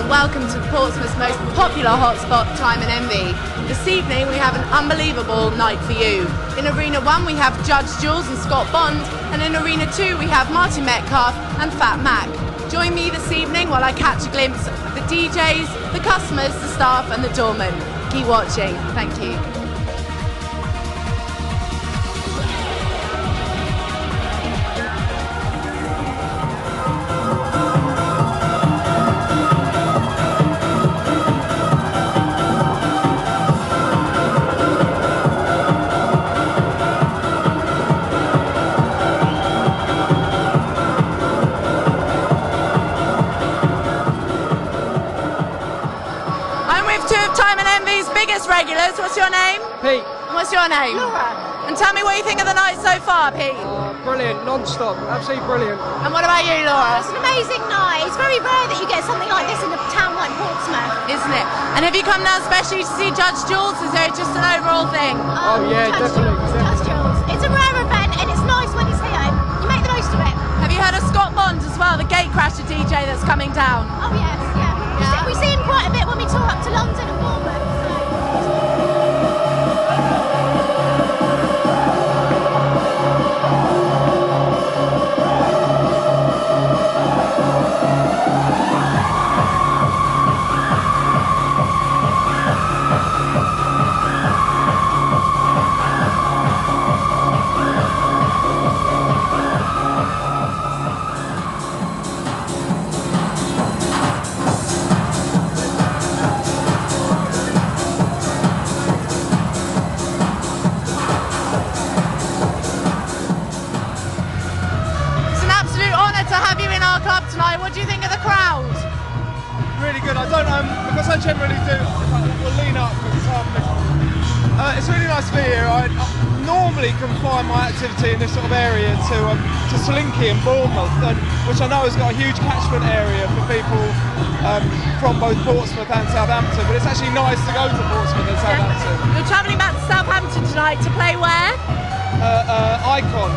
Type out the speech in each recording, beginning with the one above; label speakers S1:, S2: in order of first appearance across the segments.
S1: and welcome to Portsmouth's most popular hotspot, Time and Envy. This evening we have an unbelievable night for you. In Arena 1 we have Judge Jules and Scott Bond, and in Arena 2 we have Martin Metcalf and Fat Mac. Join me this evening while I catch a glimpse of the DJs, the customers, the staff and the doorman. Keep watching. Thank you. Biggest regulars. What's your name?
S2: Pete.
S1: And what's your name?
S3: Laura.
S1: And tell me what you think of the night so far, Pete.
S2: Brilliant, non-stop, absolutely brilliant.
S1: And what about you, Laura?
S3: It's an amazing night. It's very rare that you get something like this in a town like Portsmouth.
S1: Isn't it? And have you come down especially to see Judge Jules? Is there just an overall thing?
S2: Oh yeah,
S3: Judge
S2: definitely.
S3: Jules. It's a rare event and it's nice when he's here. You make the most of it.
S1: Have you heard of Scott Bond as well, the gatecrasher DJ that's coming down?
S3: Oh yes, yeah. We see him quite a bit when we tour up to London and Bournemouth.
S1: Club tonight. What do you think of the crowd?
S4: Really good. I don't because I generally do. We'll lean up because it's hard for me. It's really nice to be here. I normally confine my activity in this sort of area to Slinky and Bournemouth, which I know has got a huge catchment area for people from both Portsmouth and Southampton. But it's actually nice to go to Portsmouth and Southampton.
S1: You're travelling back to Southampton tonight to play where?
S4: Icon.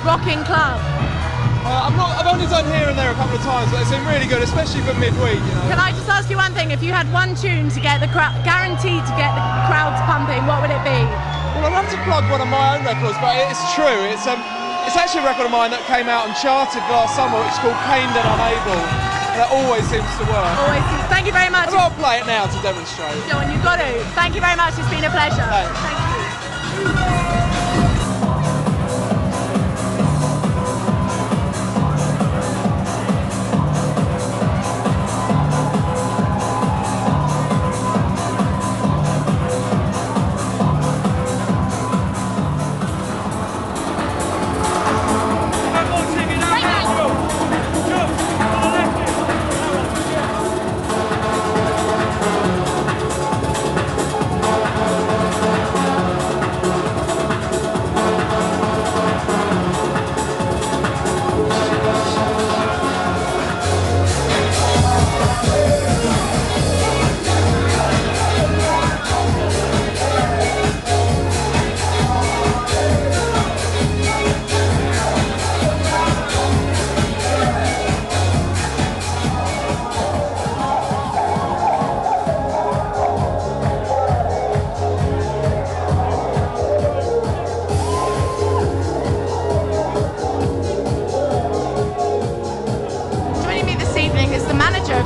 S1: Rocking Club.
S4: I've only done here and there a couple of times, but it's been really good, especially for midweek. You know.
S1: Can I just ask you one thing? If you had one tune to get the guaranteed to get the crowds pumping, what would it be?
S4: Well, I'd love to plug one of my own records, but it's true. It's actually a record of mine that came out and charted last summer, which is called Caned and Unable. That always seems to work.
S1: Always seems. Thank you very much.
S4: I'll play it now to demonstrate.
S1: John, you've got to. Thank you very much. It's been a pleasure.
S4: Thanks.
S1: Thank you.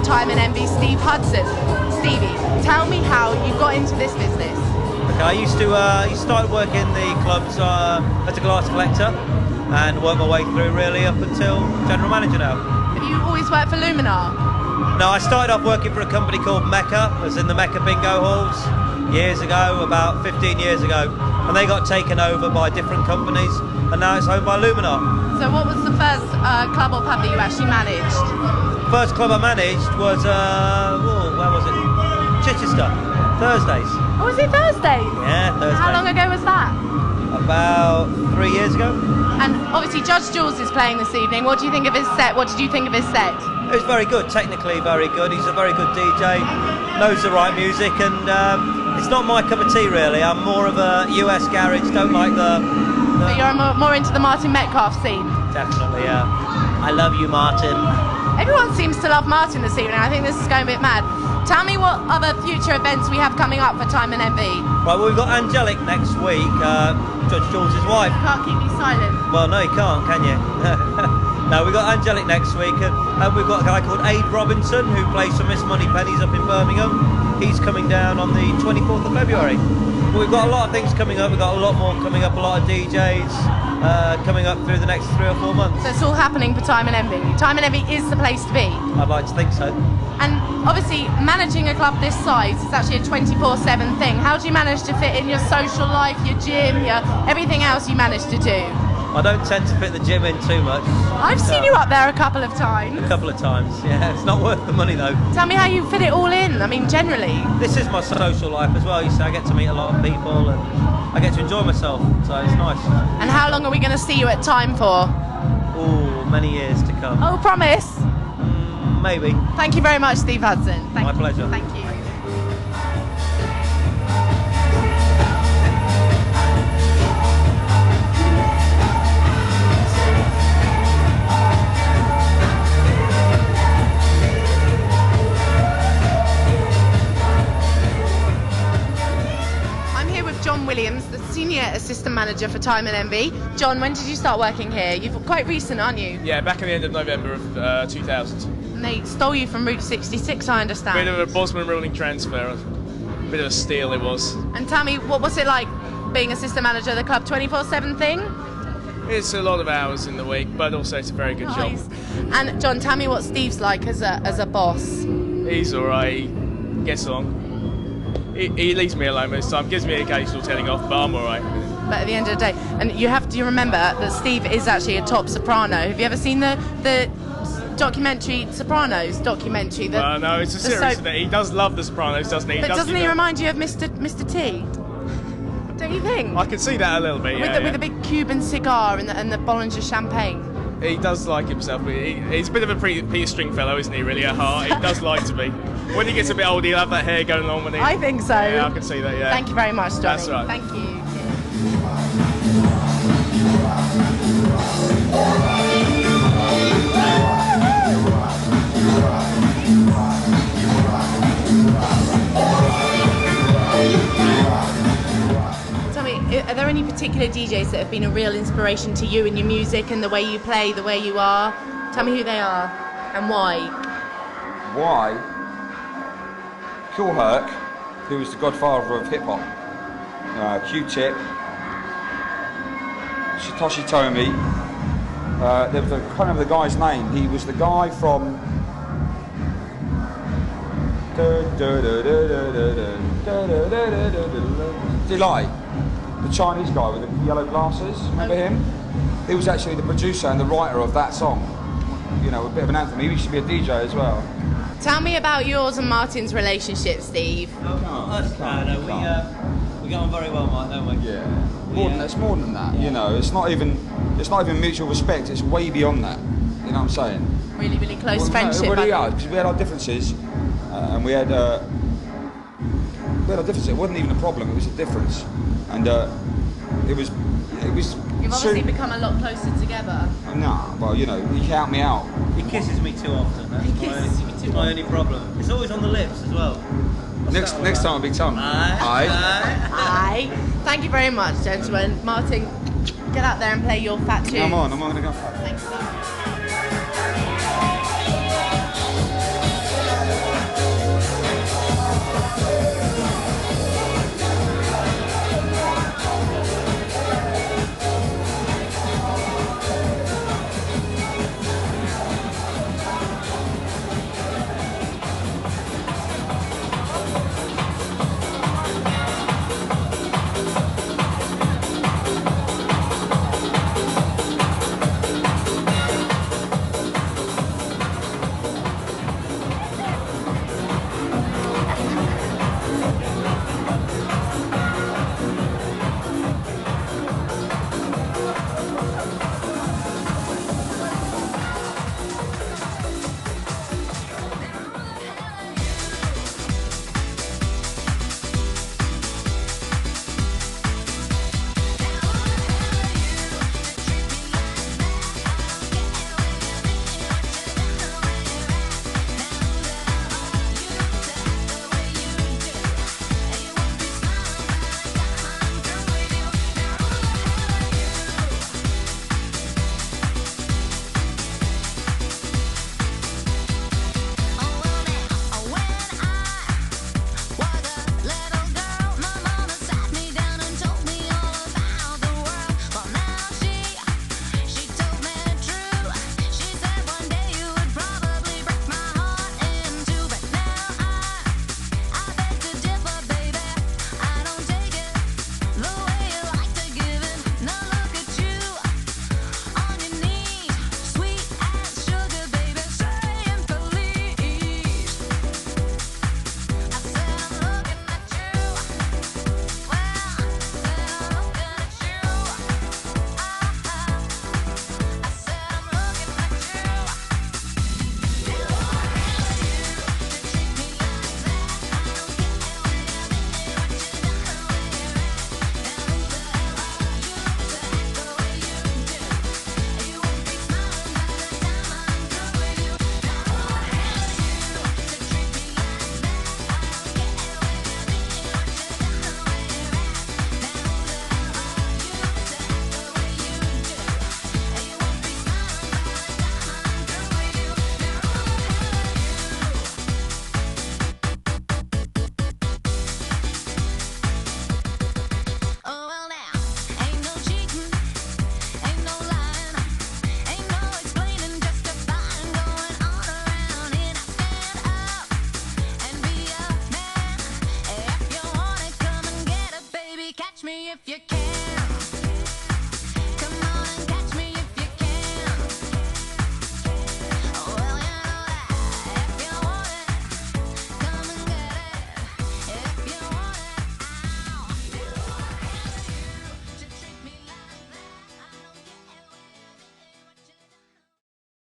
S1: Time and Envy, Steve Hudson. Stevie, tell me how you got into this business.
S5: Okay, I started working the clubs as a glass collector and worked my way through really up until general manager now.
S1: Have you always worked for Luminar?
S5: No, I started off working for a company called Mecca. I was in the Mecca bingo halls years ago, about 15 years ago, and they got taken over by different companies, and now it's owned by Luminar.
S1: So what was the first club or pub that you actually managed?
S5: First club I managed was, where was it? Chichester, Thursdays.
S1: Oh, was it Thursdays?
S5: Yeah, Thursdays.
S1: How long ago was that?
S5: About 3 years ago.
S1: And obviously Judge Jules is playing this evening. What do you think of his set? What did you think of his set?
S5: It was very good, technically very good. He's a very good DJ, knows the right music, and it's not my cup of tea really. I'm more of a US garage, don't like the...
S1: But you're more into the Martin Metcalf scene?
S5: Definitely, yeah. I love you, Martin.
S1: Everyone seems to love Martin this evening. I think this is going a bit mad. Tell me what other future events we have coming up for Time and Envy.
S5: Right, well, we've got Angelic next week, Judge Jules' wife.
S1: Can't keep me silent.
S5: Well, no, you can't, can you? No, we've got Angelic next week, and we've got a guy called Abe Robinson, who plays for Miss Moneypenny's up in Birmingham. He's coming down on the 24th of February. But we've got a lot of things coming up. We've got a lot more coming up, a lot of DJs coming up through the next 3 or 4 months.
S1: So it's all happening for Time and Envy. Time and Envy is the place to be.
S5: I'd like to think so.
S1: And obviously, managing a club this size is actually a 24/7 thing. How do you manage to fit in your social life, your gym, your everything else you manage to do?
S5: I don't tend to fit the gym in too much.
S1: I've seen you up there a couple of times.
S5: A couple of times, yeah. It's not worth the money though.
S1: Tell me how you fit it all in. I mean, generally.
S5: This is my social life as well. You see, I get to meet a lot of people and I get to enjoy myself, so it's nice.
S1: And how long are we going to see you at Time for?
S5: Oh, many years to come.
S1: Oh, promise.
S5: Maybe.
S1: Thank you very much, Steve Hudson.
S5: My pleasure.
S1: Thank you. John Williams, the Senior Assistant Manager for Time and Envy. John, when did you start working here? You're quite recent, aren't you?
S6: Yeah, back at the end of November of 2000.
S1: And they stole you from Route 66, I understand.
S6: Bit of a Bosman ruling transfer, bit of a steal it was.
S1: And tell me, what was it like being Assistant Manager of the club, 24/7 thing?
S6: It's a lot of hours in the week, but also it's a very good job.
S1: And John, tell me what Steve's like as a boss.
S6: He's alright, he gets along. He leaves me alone most of the time, gives me an occasional telling off, but I'm alright.
S1: But at the end of the day, and do you remember that Steve is actually a top soprano? Have you ever seen the documentary Sopranos documentary?
S6: No, it's a series that he does love the Sopranos, doesn't he?
S1: But doesn't he remind you of Mr. T? Don't you think?
S6: I can see that a little bit, yeah.
S1: With a big Cuban cigar and the Bollinger champagne.
S6: He does like himself. He's a bit of a Peter Stringfellow, isn't he, really, at heart? He does like to be. When he gets a bit older, he'll have that hair going on when he...
S1: I think so.
S6: Yeah, I can see that, yeah.
S1: Thank you very much, Johnny.
S6: That's right.
S1: Thank you. Tell me, are there any particular DJs that have been a real inspiration to you in your music and the way you play, the way you are? Tell me who they are and why.
S7: Why? Cool Herc, who was the godfather of hip-hop, Q-Tip, Satoshi Tomi, there was I can't remember the guy's name, he was the guy from Delight, the Chinese guy with the yellow glasses, remember him? He was actually the producer and the writer of that song, you know, a bit of an anthem. He used to be a DJ as well.
S1: Tell me about yours and Martin's relationship, Steve.
S5: We get on very well, Mike, don't we?
S7: Yeah. It's more than that. You know, it's not even mutual respect. It's way beyond that. You know what I'm saying?
S1: Really, really close friendship.
S7: No, it really is, because we had our differences, and we had our differences. It wasn't even a problem. It was a difference, and it was.
S1: You've obviously become a lot closer together.
S7: Nah, well, you know, he count me out.
S5: He kisses me too often. That's my only problem. It's always on the lips as well.
S7: Next time, a big tongue.
S1: Aye. Thank you very much, gentlemen. Martin, get out there and play your fat tune.
S7: I'm going to go.
S1: Thanks.
S8: me if you can.